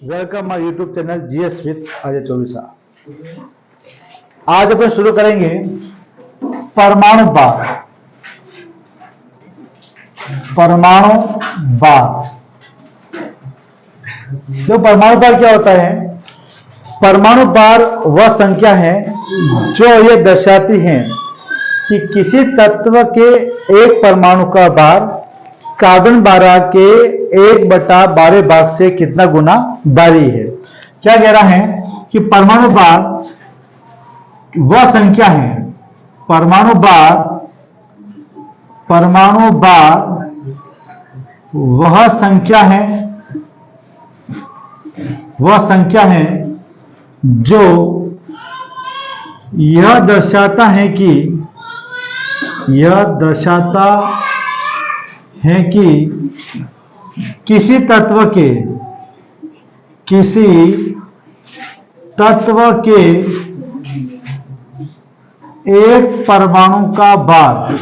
Welcome my YouTube channel GS with Ajay Chaubisa. आज अपन शुरू करेंगे परमाणु बार। परमाणु बार, तो परमाणु बार क्या होता है? परमाणु बार वह संख्या है जो ये दर्शाती है कि किसी तत्व के एक परमाणु का बार कार्बन 12 के 1/12 भाग से कितना गुना भारी है। क्या कह रहा है कि परमाणु बार वह संख्या है, परमाणु बार वह संख्या है जो यह दर्शाता है कि किसी तत्व के एक परमाणु का बार,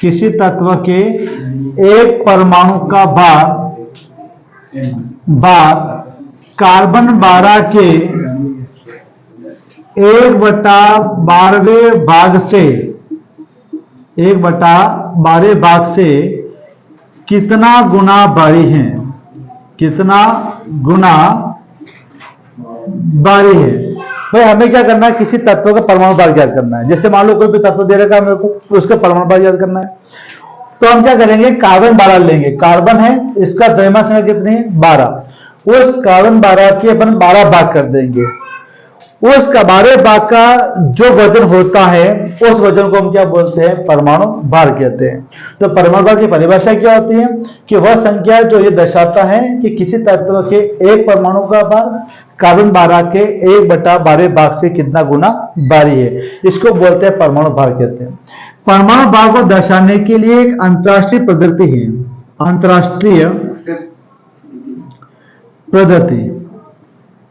किसी तत्व के एक परमाणु का बार कार्बन 12 के 1/12 भाग से कितना गुना भारी है, कितना गुना भारी है। भाई हमें क्या करना है? किसी तत्व का परमाणु भार याद करना है। जैसे मान लो कोई भी तत्व दे रखा है मेरे को, तो उसका परमाणु भार याद करना है। तो हम क्या करेंगे? कार्बन 12 लेंगे। कार्बन है, इसका द्रव्यमान संख्या कितनी है? 12। उस कार्बन 12 के अपन 12 भाग कर देंगे। उस 12 भाग का जो वजन होता है, उस वजन को हम क्या बोलते हैं? परमाणु भार कहते हैं। तो परमाणु भार की परिभाषा क्या होती है कि वह संख्या जो ये दर्शाता है कि किसी तत्व के एक परमाणु का भार कार्बन 12 के 1/12 भाग से कितना गुना भारी है, इसको बोलते हैं परमाणु भार कहते हैं। परमाणु भार को दर्शाने के लिए एक अंतरराष्ट्रीय पद्धति है, अंतरराष्ट्रीय पद्धति,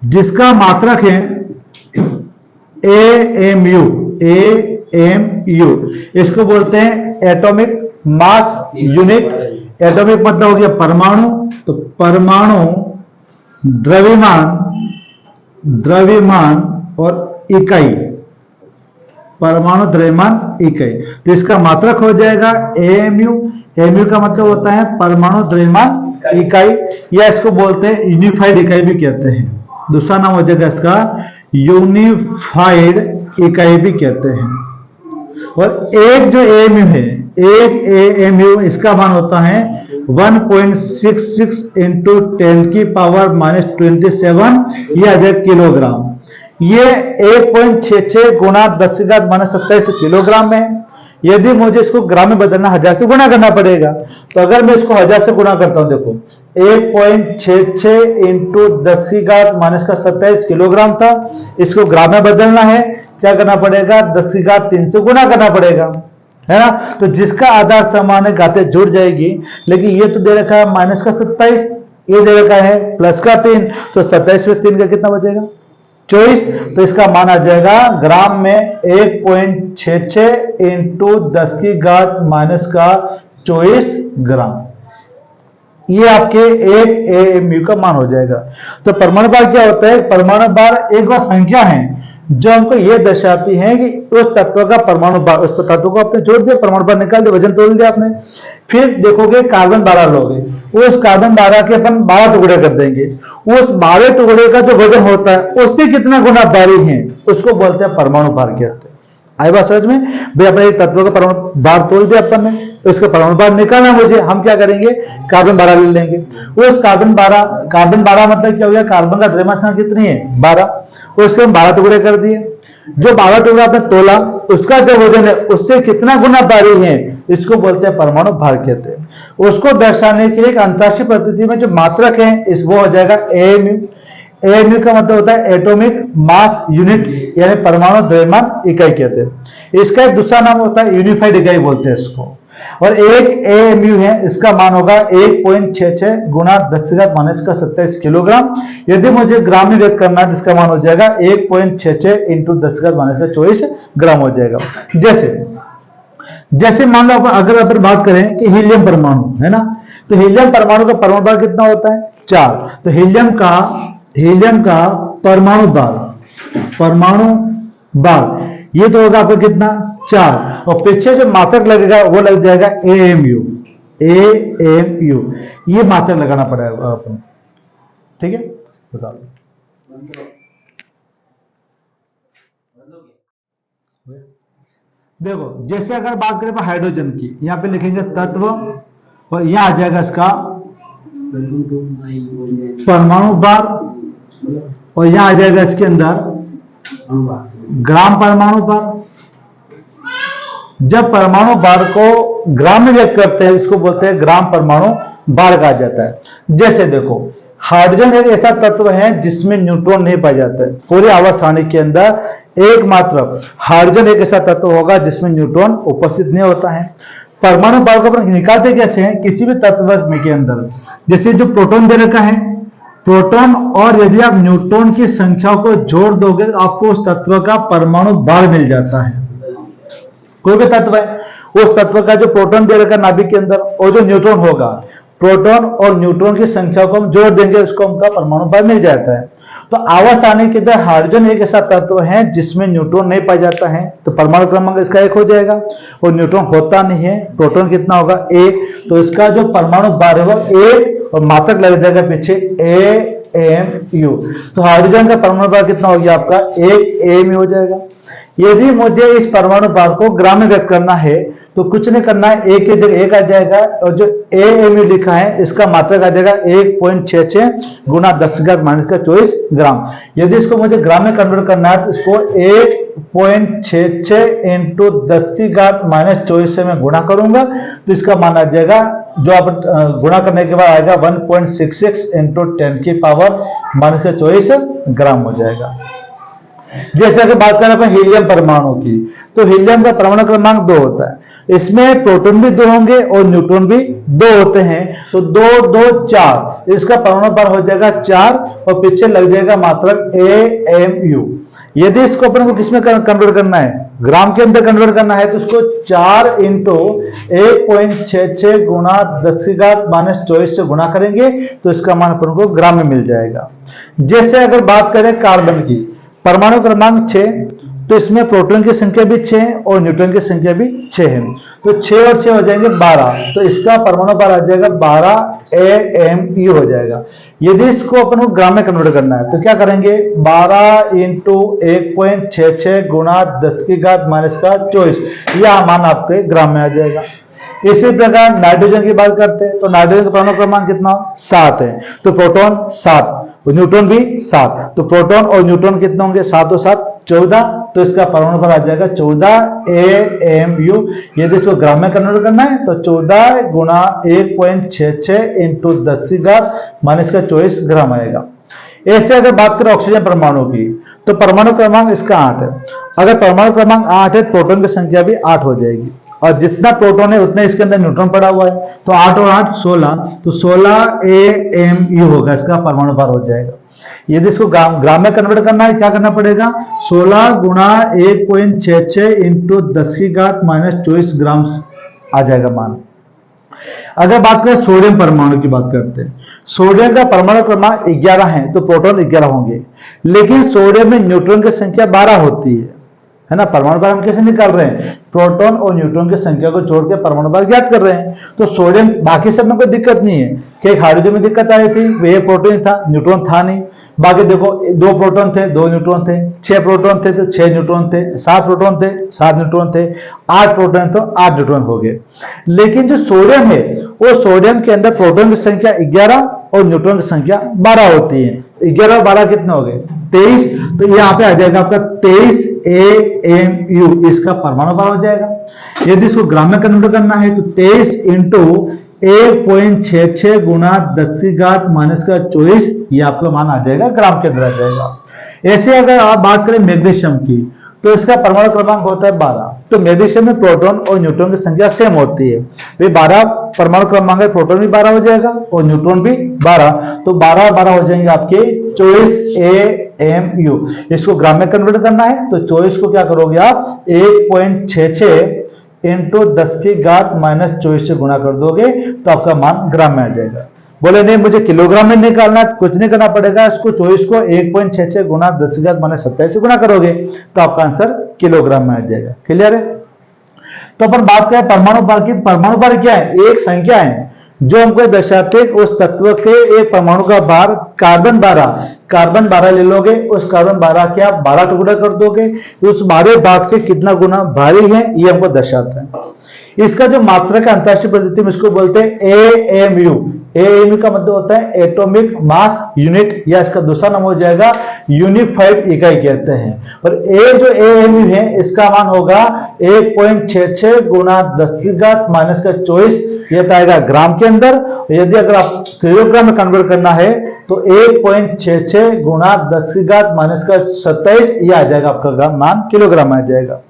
जिसका मात्रक है AMU। इसको बोलते हैं एटॉमिक मास यूनिट। एटॉमिक मतलब हो गया परमाणु, तो परमाणु द्रव्यमान और इकाई, परमाणु द्रव्यमान इकाई। तो इसका मात्रक हो जाएगा AMU। AMU का मतलब होता है परमाणु द्रव्यमान इकाई, या इसको बोलते हैं यूनिफाइड इकाई भी कहते हैं। दूसरा नाम हो जाएगा इसका यूनिफाइड इकाई भी कहते हैं। और एक जो AMU है, एक AMU इसका मान होता है 1.66 × 10⁻⁻27 या किलोग्राम। ये 1.66 × 10⁻27 किलोग्राम है। यदि मुझे इसको ग्राम में बदलना 1000 से गुणा करना पड़ेगा। तो अगर मैं इसको 1000 से गुणा करता हूं, देखो 1.66 × 10⁻27 किलोग्राम था, इसको ग्राम में बदलना है, क्या करना पड़ेगा? 10⁻3 से गुणा करना पड़ेगा, है ना। तो जिसका आधार समान है घातें जुड़ जाएगी। लेकिन ये तो दे रखा है -27, ये दे रखा है +3, तो 27 में 3 का कितना बचेगा? 24। तो इसका मान आ जाएगा ग्राम में 1.66 × 10⁻24 ग्राम। ये आपके एक AMU का मान हो जाएगा। तो परमाणु भार क्या होता है? परमाणु भार एक और संख्या है जो हमको ये दर्शाती है कि उस तत्व का परमाणु भार, उस तत्व को आपने जोड़ दिया, परमाणु भार निकाल दिया, वजन तोल दिया आपने। फिर देखोगे कार्बन 12 लोगे, उस कार्बन 12 के अपन 12 टुकड़े कर देंगे। उस 12 टुकड़े का जो वजन होता है उससे कितना गुना भारी है, उसको बोलते हैं परमाणु भार कहते हैं। आई बात समझ में? भाई अपने तत्व का परमाणु भार तोल दिया अपन ने, उसका परमाणु भार निकालना मुझे, हम क्या करेंगे? कार्बन 12 ले लेंगे। उस कार्बन 12 मतलब क्या हो गया? कार्बन का द्रव्यमान संख्या कितनी है? 12। उसके हम 12 टुकड़े कर दिए। जो 12 टुकड़ा आपने तोला, उसका जो वजन है उससे कितना गुना भारी है, इसको बोलते हैं परमाणु भार कहते हैं। उसको दर्शाने के लिए एक अंतरराष्ट्रीय पद्धति में जो मात्रक है इस वो हो जाएगा AMU। AMU का मतलब होता है एटॉमिक मास यूनिट, यानी परमाणु द्रव्यमान इकाई कहते हैं। इसका एक दूसरा नाम होता है यूनिफाइड इकाई बोलते हैं इसको। और एक AMU है, इसका मान होगा 1.66 × 10⁻27 किलोग्राम। यदि मुझे ग्राम में व्यक्त करना है, जिसका मान हो जाएगा 1.66 × 10⁻24 ग्राम हो जाएगा। जैसे मान लो अगर अपन बात करें कि हीलियम परमाणु है ना, तो हीलियम परमाणु का परमाणु भार कितना होता है? 4। तो हीलियम का हीलियम का परमाणु भार ये तो होगा आपका कितना 4, और पीछे जो मात्रक लगेगा वो लग जाएगा AMU। ये मात्रक लगाना पड़ेगा आपको, ठीक है। बताओ देखो, जैसे अगर बात करें हाइड्रोजन की, यहाँ पे लिखेंगे तत्व, और यहाँ आ जाएगा इसका परमाणु भार, और यहाँ आ जाएगा इसके अंदर ग्राम परमाणु भार। जब परमाणु भार को ग्राम में व्यक्त करते हैं, इसको बोलते हैं ग्राम परमाणु भार कहा जाता है। जैसे देखो, हाइड्रोजन एक ऐसा तत्व है जिसमें न्यूट्रॉन नहीं पाए जाते हैं। पूरी आवर्त सारणी के अंदर एकमात्र हाइड्रोजन एक ऐसा तत्व होगा जिसमें न्यूट्रॉन उपस्थित नहीं होता है। परमाणु भार को अपन निकालते कैसे हैं, किसी भी तत्व में के अंदर, जैसे जो प्रोटॉन दे रखा है, प्रोटॉन, और यदि आप न्यूट्रॉन की संख्या को जोड़ दोगे तो आपको उस तत्व का परमाणु भार मिल जाता है। कोई भी तत्व है, उस तत्व का जो प्रोटॉन दे रखा नाभिक के अंदर, और जो न्यूट्रॉन होगा, प्रोटॉन और न्यूट्रॉन की संख्या को हम जोड़ देंगे, उसको उनका परमाणु भार मिल जाता है। तो आवास आने के अंदर हाइड्रोजन एक ऐसा तत्व है जिसमें न्यूट्रॉन नहीं पाया जाता है, तो परमाणु क्रमांक इसका 1 हो जाएगा, और न्यूट्रॉन होता नहीं है, प्रोटॉन कितना होगा 1, तो इसका जो परमाणु भार होगा 1, और मात्रक लग जाएगा पीछे AMU। तो हाइड्रोजन का परमाणु भार कितना हो गया आपका 1 AMU हो जाएगा। यदि मुझे इस परमाणु भार को ग्राम में व्यक्त करना है तो कुछ नहीं करना है, 1 की जगह 1 आ जाएगा, और जो AMU लिखा है इसका मात्रक आ जाएगा 1.66 गुना 10⁻24 ग्राम। यदि इसको मुझे ग्राम में कन्वर्ट करना है तो इसको 1.66 इंटू 10⁻24 से मैं गुणा करूंगा, तो इसका मान आ जाएगा, जो आप गुणा करने के बाद आएगा 1.66 इंटू 10⁻24 ग्राम हो जाएगा। जैसे अगर बात करें अपन हीलियम परमाणु की, तो हीलियम का परमाणु क्रमांक 2 होता है। इसमें प्रोटॉन भी 2 होंगे और न्यूट्रॉन भी 2 होते हैं, तो 2 2 4, इसका परमाणु भार हो जाएगा 4, और पीछे लग जाएगा मात्रक AMU। यदि इसको अपन को किसमें कन्वर्ट करना है, ग्राम के अंदर कन्वर्ट करना है, तो इसको 4 इंटू 1.66 गुना 10⁻24 से गुणा करेंगे, तो इसका मान अपन को ग्राम में मिल जाएगा। जैसे अगर बात करें कार्बन की, परमाणु क्रमांक 6, तो इसमें प्रोटॉन की संख्या भी 6 है और न्यूट्रॉन की संख्या भी 6 है, तो 6 और 6 हो जाएंगे 12, तो इसका परमाणु भार आ जाएगा 12 AMU हो जाएगा। यदि इसको अपन को ग्राम में कन्वर्ट करना है तो क्या करेंगे, 12 इंटू 1.66 गुना 10⁻24, यह मान आपके ग्राम में आ जाएगा। इसी प्रकार नाइट्रोजन की बात करते हैं, तो नाइट्रोजन का परमाणु क्रमांक कितना 7 है, तो प्रोटॉन 7, न्यूट्रॉन भी 7, तो प्रोटॉन और न्यूट्रॉन कितने होंगे, 7 और 7 14, तो इसका परमाणु भार आ जाएगा 14 AMU। यदि इसको ग्राम में कन्वर्ट करना है तो 14 गुना 1.66 इंटू 10⁻24 ग्राम आएगा। ऐसे अगर बात करें ऑक्सीजन परमाणु की, तो परमाणु क्रमांक इसका 8 है। अगर परमाणु क्रमांक 8 है, प्रोटॉन की संख्या भी 8 हो जाएगी, और जितना प्रोटॉन है उतना इसके अंदर न्यूट्रॉन पड़ा हुआ है, तो 8 और 8 16, तो 16 AMU होगा, इसका परमाणु भार हो जाएगा। यदि इसको ग्राम में कन्वर्ट करना है, क्या करना पड़ेगा, 16 गुना 1.66 इंटू 10⁻24 ग्राम आ जाएगा मान। अगर बात करें सोडियम परमाणु की बात करते हैं, सोडियम का परमाणु क्रमांक 11 है, तो प्रोटॉन 11 होंगे, लेकिन सोडियम में न्यूट्रॉन की संख्या 12 होती है ना। परमाणु भार हम कैसे निकाल रहे हैं, प्रोटॉन और न्यूट्रॉन की संख्या को जोड़ के परमाणु भार ज्ञात कर रहे हैं। तो सोडियम, बाकी सब में कोई दिक्कत नहीं है, कि एक हाइड्रोजन में दिक्कत आई थी, वे प्रोटॉन था, न्यूट्रॉन था नहीं। बाकी देखो, 2 प्रोटॉन थे, 2 न्यूट्रॉन थे, 6 प्रोटॉन थे तो 6 न्यूट्रॉन थे, 7 प्रोटॉन थे, 7 न्यूट्रॉन थे, 8 प्रोटॉन तो 8 न्यूट्रॉन हो गए। लेकिन जो सोडियम है, वो सोडियम के अंदर प्रोटॉन की संख्या 11 और न्यूट्रॉन की संख्या 12 होती है। 11 और 12 कितने हो गए, 23, तो यहाँ पे आ जाएगा आपका 23 AMU, इसका परमाणु भार हो जाएगा। यदि इसको ग्राम में कन्वर्ट करना है तो 23 इंटू 1.66 गुना 10⁻24, ये आपका मान आ जाएगा, ग्राम के अंदर आ जाएगा। ऐसे अगर आप बात करें मैग्नीशियम की, तो इसका परमाणु क्रमांक होता है 12, तो मैग्नीशियम में प्रोटॉन और न्यूट्रॉन की संख्या सेम होती है, वे 12 परमाणु क्रमांक है, प्रोटॉन भी 12 हो जाएगा और न्यूट्रॉन भी 12, तो 12 12 हो जाएंगे आपके 24 AMU। इसको ग्राम में कन्वर्ट करना है तो 24 को क्या करोगे आप, 1.66 इंटू 10⁻24 से गुणा कर दोगे, तो आपका मान ग्राम में आ जाएगा। बोले नहीं मुझे किलोग्राम में निकालना, कुछ नहीं करना पड़ेगा, इसको 24 को 1.66 गुना 10⁻27 से गुना करोगे तो आपका आंसर किलोग्राम में आ जाएगा। क्लियर है? तो अपन बात करें परमाणु भार की। परमाणु भार क्या है? एक संख्या है जो हमको दर्शाते उस तत्व के एक परमाणु का भार कार्बन 12 ले लोगे, उस कार्बन 12 के आप 12 टुकड़ा कर दोगे, उस 12 भाग से कितना गुना भारी है ये हमको दर्शाता है। इसका जो मात्रा का अंतरराष्ट्रीय पद्धति में इसको बोलते हैं AMU। AMU का मतलब होता है एटॉमिक मास यूनिट, या इसका दूसरा नाम हो जाएगा यूनिफाइड इकाई कहते हैं। और ए जो AMU है इसका मान होगा 1.66 गुना 10⁻24, ये तो आएगा ग्राम के अंदर। यदि अगर आप किलोग्राम में कन्वर्ट करना है तो 1.66 गुना 10⁻27 ये आ जाएगा, आपका मान किलोग्राम में आ जाएगा।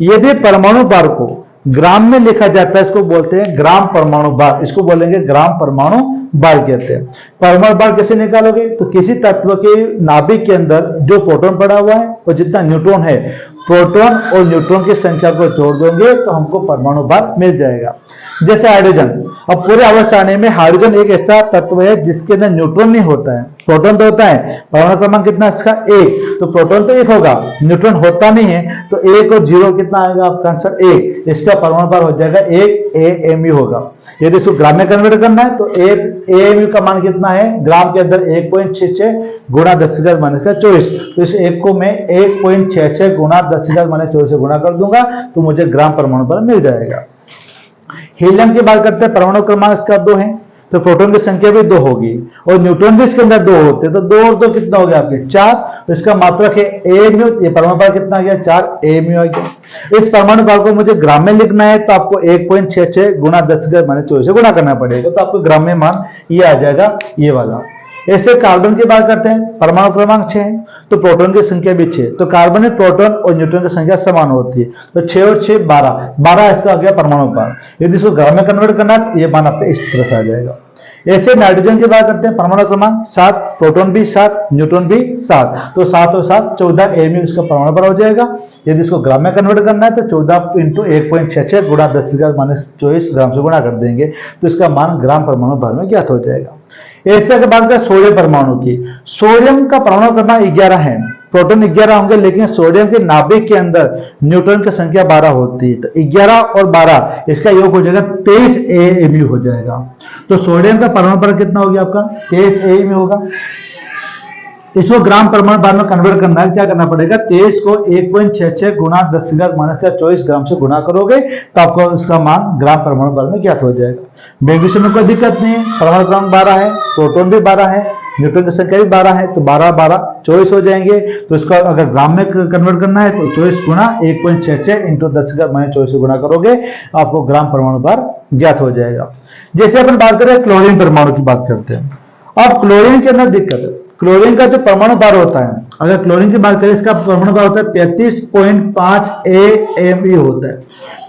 यदि परमाणु भार को ग्राम में लिखा जाता है इसको बोलते हैं ग्राम परमाणु भार, इसको बोलेंगे ग्राम परमाणु भार कहते हैं। परमाणु भार कैसे निकालोगे? तो किसी तत्व के नाभिक के अंदर जो प्रोटॉन पड़ा हुआ है और जितना न्यूट्रॉन है, प्रोटॉन और न्यूट्रॉन की संख्या को जोड़ दोगे तो हमको परमाणु भार मिल जाएगा। जैसे हाइड्रोजन, अब पूरे अवस्था आने में हाइड्रोजन एक ऐसा तत्व है जिसके अंदर न्यूट्रॉन नहीं होता है, प्रोटॉन तो होता है। परमाणु क्रमांक कितना इसका? 1, तो प्रोटॉन तो 1 होगा, न्यूट्रॉन होता नहीं है, तो 1 और 0 कितना आएगा आपका आंसर? 1। इसका परमाणु भार हो जाएगा 1 AMU होगा। यदि इसको ग्राम में कन्वर्ट करना है तो 1 AMU का मान कितना है? ग्राम के अंदर 1.66 गुणा 10⁻24, तो इस 1 को मैं 1.66 गुणा 10⁻24 से गुणा कर दूंगा तो मुझे ग्राम परमाणु भार मिल जाएगा। हीलियम की बात करते हैं, परमाणु क्रमांक इसका 2 है, तो प्रोटॉन की संख्या भी 2 होगी और न्यूट्रॉन भी इसके अंदर 2 होते हैं, तो 2 और 2 कितना हो गया आपके? 4। तो इसका मात्रक है AMU, ये परमाणु भार कितना आ गया? 4 AMU आ गया। इस परमाणु भार को मुझे ग्राम में लिखना है तो आपको 1.66 गुना 10⁻24 से गुणा करना पड़ेगा, तो आपको ग्राम में मान ये आ जाएगा, ये वाला। ऐसे कार्बन की बात करते हैं, परमाणु क्रमांक 6 है, तो प्रोटॉन की संख्या भी 6, तो कार्बन में प्रोटॉन और न्यूट्रॉन की संख्या समान होती है, तो 6 और 6 12 इसका आ गया परमाणु भार। यदि इसको ग्राम में कन्वर्ट करना है तो ये मान आपका इस तरह से आ जाएगा। ऐसे नाइट्रोजन की बात करते हैं, परमाणु क्रमांक 7, प्रोटॉन भी 7, न्यूट्रॉन भी 7, तो 7 और 7 14 AMU इसका परमाणु भार हो जाएगा। यदि इसको ग्राम में कन्वर्ट करना है तो 14 × 1.66 गुणा 10⁻24 ग्राम से गुणा कर देंगे तो इसका मान ग्राम परमाणु भार में ज्ञात हो जाएगा। ऐसे अगर बात करें सोडियम परमाणु की, सोडियम का परमाणु क्रमांक 11 है, प्रोटॉन 11 होंगे, लेकिन सोडियम के नाभिक के अंदर न्यूट्रॉन की संख्या 12 होती है, तो 11 और 12 इसका योग हो जाएगा 23 AMU हो जाएगा। तो सोडियम का परमाणु भार कितना हो गया आपका? 23 AMU होगा। इसको ग्राम परमाणु भार में कन्वर्ट करना है, क्या करना पड़ेगा? 23 को 1.66 गुणा 10⁻24 ग्राम से गुणा करोगे तो आपको इसका मान ग्राम परमाणु भार में ज्ञात हो जाएगा। मैग्नीशियम में कोई दिक्कत नहीं है, परमाणु क्रमांक 12 है, प्रोटॉन भी 12 है, न्यूट्रॉन की संख्या भी 12 है, तो 12 12 24 हो जाएंगे। तो इसका अगर ग्राम में कन्वर्ट करना है तो 24 गुणा 1.66 × 10⁻24 से गुणा करोगे आपको ग्राम परमाणु भार ज्ञात हो जाएगा। जैसे अपन बात करें क्लोरीन परमाणु की बात करते हैं। अब क्लोरीन के अंदर दिक्कत है, क्लोरीन का जो परमाणु भार होता है, अगर क्लोरीन की बात करें इसका परमाणु भार होता है 35.5 AMU होता है,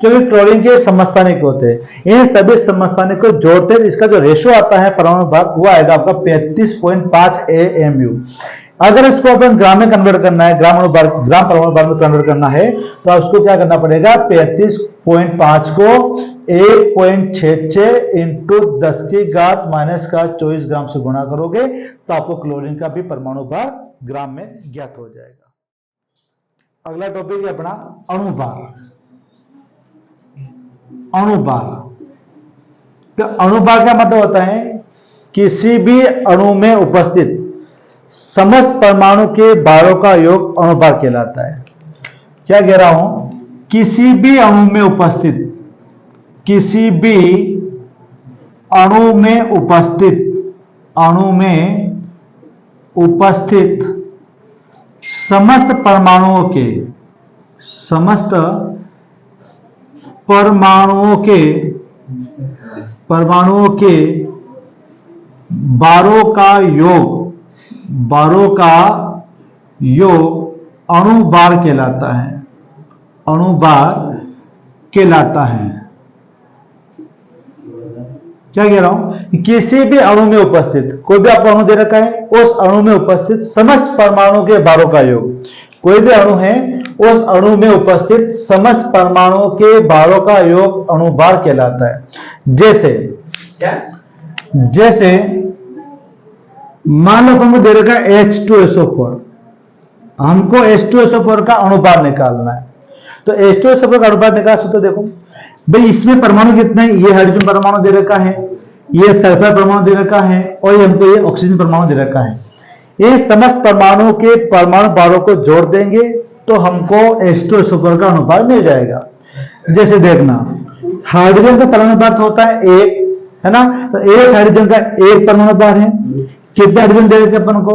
क्योंकि क्लोरीन के समस्थानिक होते हैं। इन सभी समस्थानिक को जोड़ते हैं, इसका जो रेशो आता है परमाणु भार वो आएगा आपका 35.5 AMU। अगर इसको अपन ग्राम में कन्वर्ट करना है, ग्राम परमाणु भार में कन्वर्ट करना है तो उसको क्या करना पड़ेगा? 35.5 को 1.66 × 10⁻24 ग्राम से गुणा करोगे तो आपको क्लोरीन का भी परमाणु भार ग्राम में ज्ञात हो जाएगा। अगला टॉपिक है अपना अणु भार। अणु भार, तो अणु भार का मतलब होता है किसी भी अणु में उपस्थित समस्त परमाणु के भारों का योग अणु भार कहलाता है। क्या कह रहा हूं? किसी भी अणु में उपस्थित, किसी भी अणु में उपस्थित, अणु में उपस्थित समस्त परमाणुओं के, समस्त परमाणुओं के भारों का योग, भारों का योग अणु भार कहलाता है, अणु भार कहलाता है। क्या कह रहा हूं? किसी भी अणु में उपस्थित, कोई भी आपको अणु दे रखा है, उस अणु में उपस्थित समस्त परमाणु के भारों का योग, कोई भी अणु है उस अणु में उपस्थित समस्त परमाणुओं के भारों का योग अणु भार कहलाता है। जैसे जैसे मान लो हमको दे रखा है H2SO4, हमको H2SO4 का अनुपात निकालना है। तो H2SO4 का अनुपात निकाल सकते हो। देखो भाई इसमें परमाणु कितने हैं, ये हाइड्रोजन परमाणु दे रखा है, ये सल्फर परमाणु दे रखा है और ये हमको ये ऑक्सीजन परमाणु दे रखा है। ये समस्त परमाणु के परमाणु भारों को जोड़ देंगे तो हमको H2SO4 का अनुपात मिल जाएगा। जैसे देखना हाइड्रोजन का परमाणु भार होता है 1, है ना, तो एक हाइड्रोजन का 1 परमाणु भार है। कितने हाइड्रोजन दे रखे अपन को,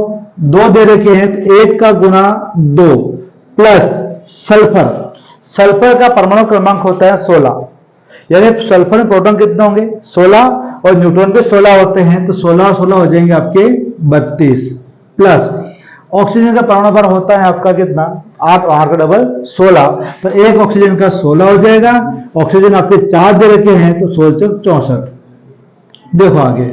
2 दे रखे हैं, तो 1 का गुना 2 प्लस सल्फर, सल्फर का परमाणु क्रमांक होता है 16, यानी सल्फर में प्रोटॉन कितने होंगे 16 और न्यूट्रॉन पे 16 होते हैं, तो 16 और 16 हो जाएंगे आपके 32 प्लस ऑक्सीजन का परमाणु भार होता है आपका कितना 8 और 8 का डबल 16, तो एक ऑक्सीजन का 16 हो जाएगा। ऑक्सीजन आपके 4 दे रखे हैं तो 16 64। देखो आगे,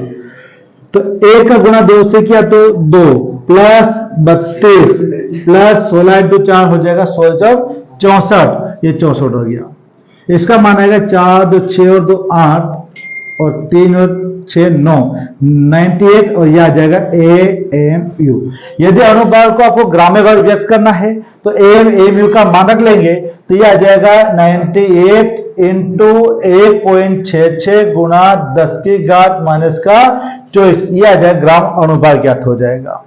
तो 1 का गुना 2 से किया तो 2 प्लस 32 प्लस 16 इंटू 4 हो जाएगा 16 64, ये 64 हो गया। इसका मान आएगा 4 2 6 और 2 8 और 3 और 6 9 98 और यह आ जाएगा AMU। यदि अनुपात को आपको ग्राम में व्यक्त करना है तो AMU का मान रख लेंगे तो यह आ जाएगा 98 इंटू 1.66 गुना 10 की घात माइनस का 24, यह आ जाएगा ग्राम अनुपात ज्ञात हो जाएगा।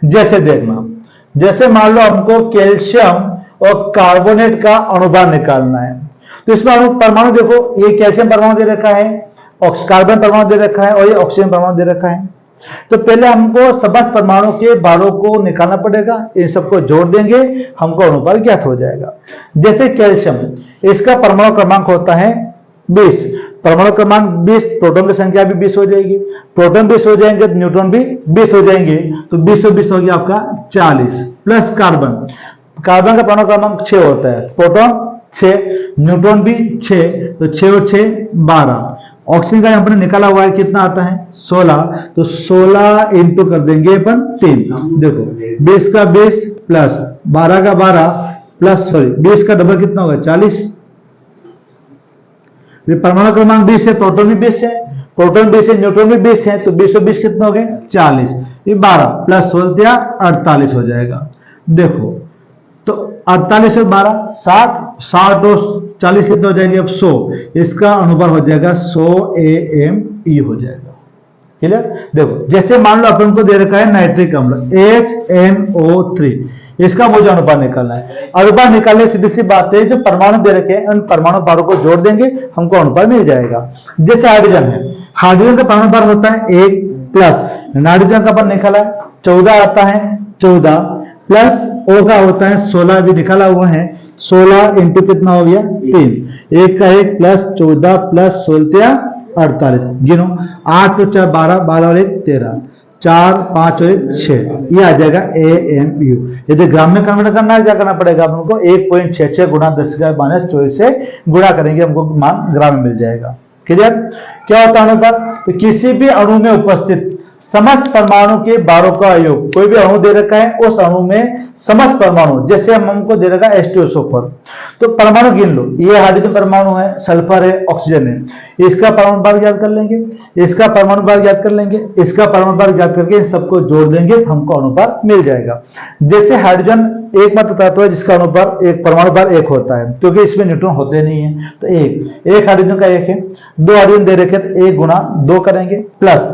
जैसे देखना, जैसे मान लो हमको कैल्शियम और कार्बोनेट का अनुपात निकालना है, तो इसमें परमाणु देखो, ये कैल्शियम परमाणु दे रखा है, कार्बन परमाणु दे रखा है और ये ऑक्सीजन परमाणु दे रखा है। तो पहले हमको समस्त परमाणु के भारों को निकालना पड़ेगा, इन सबको जोड़ देंगे, हमको अनुपात ज्ञात हो जाएगा। जैसे कैल्शियम, इसका परमाणु क्रमांक होता है 20, परमाणु क्रमांक 20, प्रोटॉन की संख्या भी 20 हो जाएगी, प्रोटॉन 20 हो जाएंगे तो न्यूट्रॉन भी 20 हो जाएंगे, तो 20 और 20 हो गया आपका 40 प्लस कार्बन, कार्बन का परमाणु क्रमांक 6 होता है, प्रोटॉन 6, न्यूट्रॉन भी 6, तो 6 और 6 12। ऑक्सीजन का हमने निकाला हुआ है कितना आता है 16, तो 16 इंटू कर देंगे अपन 3। देखो 20 का 20 प्लस 12 का 12 प्लस 20 का डबल कितना होगा 40। परमाणु क्रमांक 20 है, प्रोटॉन भी 20 है, प्रोटॉन 20 है, न्यूट्रॉन भी 20 है, तो 20 और 20 कितना हो गए 40, ये 12 प्लस 16 48 हो जाएगा। देखो तो 48 और 12 60, 60 और 40 कितना हो जाएंगे अब 100, इसका अनुपात हो जाएगा 100 AME हो जाएगा। क्लियर। देखो जैसे मान लो अपन को दे रखा है नाइट्रिक अम्ल HNO3, इसका मुझे अनुपात निकालना है। अनुपात निकालने सीधी सी बात है, जो परमाणु दे रखे हैं उन परमाणु भारों को जोड़ देंगे, हमको अनुपात मिल जाएगा। जैसे हाइड्रोजन है, हाइड्रोजन का परमाणु भार होता है 1 प्लस नाइट्रोजन का अपन निकाला 14 आता है 14 प्लस O का होता है 16 भी निकाला हुआ है, 16 इंटू कितना हो गया 3, 1 का 1 प्लस 14 प्लस 16 48, गिनो 8 तो 4 12, 12 और 1 13, 4 5 और 1 6, ये आ जाएगा AMU। यदि ग्राम में कन्वर्ट करना है क्या करना पड़ेगा हमको 1.66 गुना 10 का माइनस 24 से गुणा करेंगे, हमको मान ग्राम में मिल जाएगा। क्लियर। क्या होता है अनुपात, तो किसी भी अणु में उपस्थित समस्त परमाणु के भारों का योग, कोई भी अणु दे रखा है उस अणु में समस्त परमाणु, जैसे हमको दे रखा है H2SO4, तो परमाणु गिन लो, ये हाइड्रोजन परमाणु है, सल्फर है, ऑक्सीजन है, इसका परमाणु भार ज्ञात कर लेंगे, इसका परमाणु भार ज्ञात कर लेंगे, इसका परमाणु भार ज्ञात करके इन सबको जोड़ देंगे, हमको अनुपात मिल जाएगा। जैसे हाइड्रोजन एकमात्र तत्व है जिसका अनुपात एक परमाणु भार 1 होता है, क्योंकि इसमें न्यूट्रॉन होते नहीं है, तो एक हाइड्रोजन का 1 है, 2 हाइड्रोजन दे रखे तो 1 गुना 2 करेंगे प्लस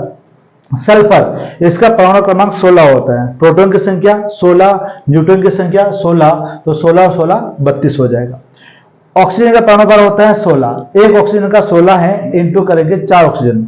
सल्फर, इसका परमाणु क्रमांक 16 होता है, प्रोटॉन की संख्या 16, न्यूट्रॉन की संख्या 16, तो 16 16 32 हो जाएगा। ऑक्सीजन का परमाणु भार होता है 16, एक ऑक्सीजन का 16 है, इंटू करेंगे 4 ऑक्सीजन,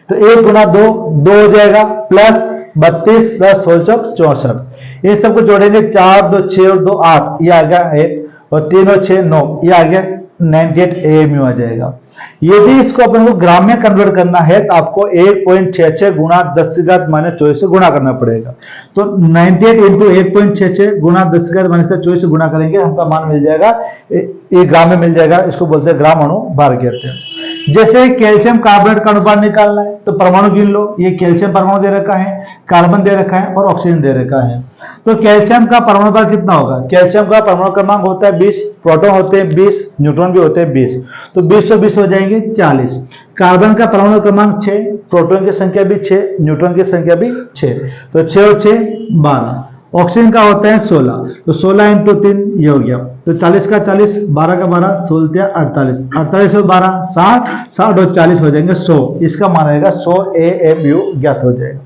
तो 1 गुना 2 2 हो जाएगा प्लस 32 प्लस 16 64, इन सबको जोड़ेंगे 4 2 6 और 2 8, ये आ गया 1 और 3 और 6 9, ये आ गया 98 AMU आ जाएगा। यदि इसको अपन को ग्राम में कन्वर्ट करना है तो आपको 1.66 गुना 10 की घात माइनस 24 से गुणा करना पड़ेगा, तो 98 इंटू 1.66 गुना 10 की घात माइनस 24 से गुणा करेंगे, हमका मान मिल जाएगा, ये ग्राम में मिल जाएगा, इसको बोलते हैं ग्राम अणु भार कहते हैं। जैसे कैल्शियम कार्बोनेट का अनुपात निकालना है तो परमाणु गिन लो, ये कैल्शियम परमाणु दे रखा है, कार्बन दे रखा है और ऑक्सीजन दे रखा है, तो कैल्शियम का परमाणु भार कितना होगा, कैल्शियम का परमाणु क्रमांक होता है 20, प्रोटॉन होते हैं 20, न्यूट्रॉन भी होते हैं 20, तो 20 से 20 हो जाएंगे 40 कार्बन का परमाणु क्रमांक 6, प्रोटॉन की संख्या भी 6, न्यूट्रॉन की संख्या भी 6, तो 6 और 6 12। ऑक्सीजन का होता है 16, तो 16 इंटू 3 ये हो गया, तो 40 का 40, 12 का 12, 16 48, 48 और 12 60, 60 और 40 हो जाएंगे 100। इसका मान आएगा 100 AMU ज्ञात हो जाएगा।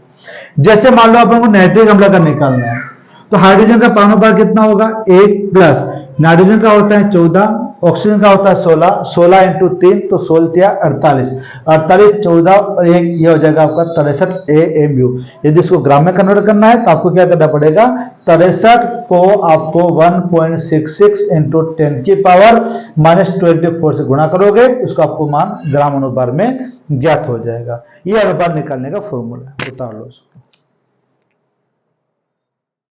जैसे मान लो अपन को नाइट्रिक अम्ल का निकालना है, तो हाइड्रोजन का परमाणु भार कितना होगा 1 प्लस नाइट्रोजन का होता है 14, ऑक्सीजन का होता है 16, 16 इंटू 3 तो 16 48, 48 14 और 1 ये हो जाएगा आपका 63 AMU। यदि इसको ग्राम में कन्वर्ट करना है तो आपको क्या करना पड़ेगा, 63 को आपको 1.66 इंटू 10 की पावर -24 से गुणा करोगे, उसका आपको मान ग्राम अनुपात में ज्ञात हो जाएगा। ये अनुपात निकालने का फॉर्मूला है, उतार लो।